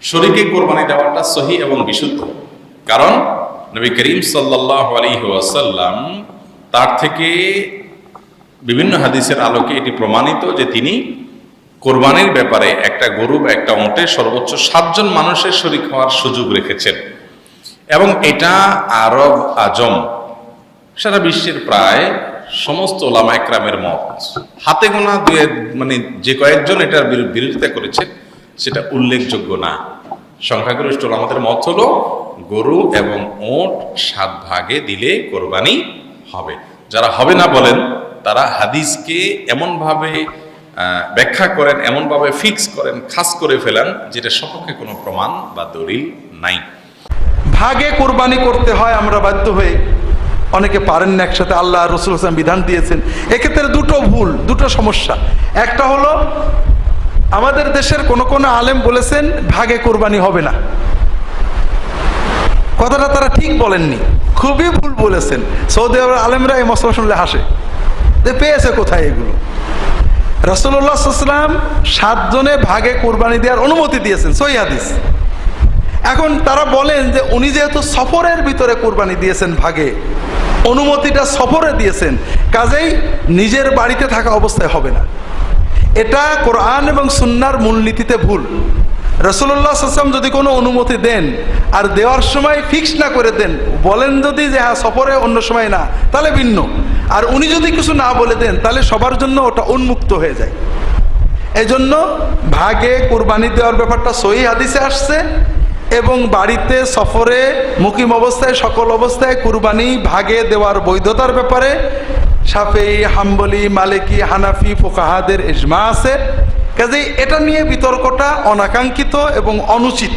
শরীকে কোরবানি দেওয়াটা সহি এবং বিশুদ্ধ। কারণ নবী করিম সাল্লাল্লাহু আলাইহি ওয়াসাল্লাম তার থেকে বিভিন্ন হাদিসের আলোকে এটি প্রমাণিত যে তিনি কোরবানির ব্যাপারে একটা গরু বা একটা উটের সর্বোচ্চ 7 জন মানুষের শরীক হওয়ার সুযোগ রেখেছেন। এবং এটা আরব আজম সারা বিশ্বের প্রায় সমস্ত ওলামা একরামের মত। হাতে গোনা মানে যে কয়েকজন এটার বিরোধিতা করেছেন সেটা উল্লেখযোগ্য না। সংখ্যাগরিষ্ঠ আমাদের মত হলো গরু এবং ওট 7 ভাগে দিলে কোরবানি হবে। যারা হবে না বলেন তারা হাদিসকে এমনভাবে ব্যাখ্যা করেন, এমনভাবে ফিক্স করেন, খাস করে ফেলেন যেটা সপক্ষে কোনো প্রমাণ বা দলিল নাই। ভাগে কোরবানি করতে হয় আমরা বাধ্য হয়ে, অনেকে পারেন না একসাথে, আল্লাহ রাসূল সাল্লাল্লাহু আলাইহি ওয়াসাল্লাম বিধান দিয়েছেন। এক্ষেত্রে দুটো ভুল, দুটো সমস্যা। একটা হলো আমাদের দেশের কোন কোন আলেম বলেছেন ভাগে কোরবানি হবে না, কথাটা তারা ঠিক বলেননি, খুবই ভুল বলেছেন। সৌদি আরবের আলেমরা এই মশলা শুনলে হাসে, পেয়েছে কোথায় এগুলো? রাসূলুল্লাহ সাল্লাল্লাহু আলাইহি ওয়াসাল্লাম 7 জনে ভাগে কোরবানি দেওয়ার অনুমতি দিয়েছেন, সহিহ হাদিস। এখন তারা বলেন যে উনি যেহেতু সফরের ভিতরে কোরবানি দিয়েছেন ভাগে, অনুমতিটা সফরে দিয়েছেন, কাজেই নিজের বাড়িতে থাকা অবস্থায় হবে না। এটা কোরআন এবং সুন্নাহর মূলনীতিতে ভুল। রাসূলুল্লাহ সাল্লাল্লাহু আলাইহি ওয়াসাল্লাম যদি কোনো অনুমতি দেন আর দেওয়ার সময় ফিক্স না করে দেন, বলেন যদি যে হ্যাঁ সফরে অন্য সময় না, তাহলে ভিন্ন। আর উনি যদি কিছু না বলে দেন তাহলে সবার জন্য ওটা উন্মুক্ত হয়ে যায়। এজন্য ভাগে কোরবানি দেওয়ার ব্যাপারটা সহিহ হাদিসে আসছে এবং বাড়িতে সফরে মুকিম অবস্থায় সকল অবস্থায় কুরবানি ভাগে দেওয়ার বৈধতার ব্যাপারে শাফেঈ, হাম্বলি, মালিকি, হানাফি ফুকাহাদের ইজমা আছে। কাজেই এটা নিয়ে বিতর্কটা অনাকাঙ্ক্ষিত এবং অনুচিত।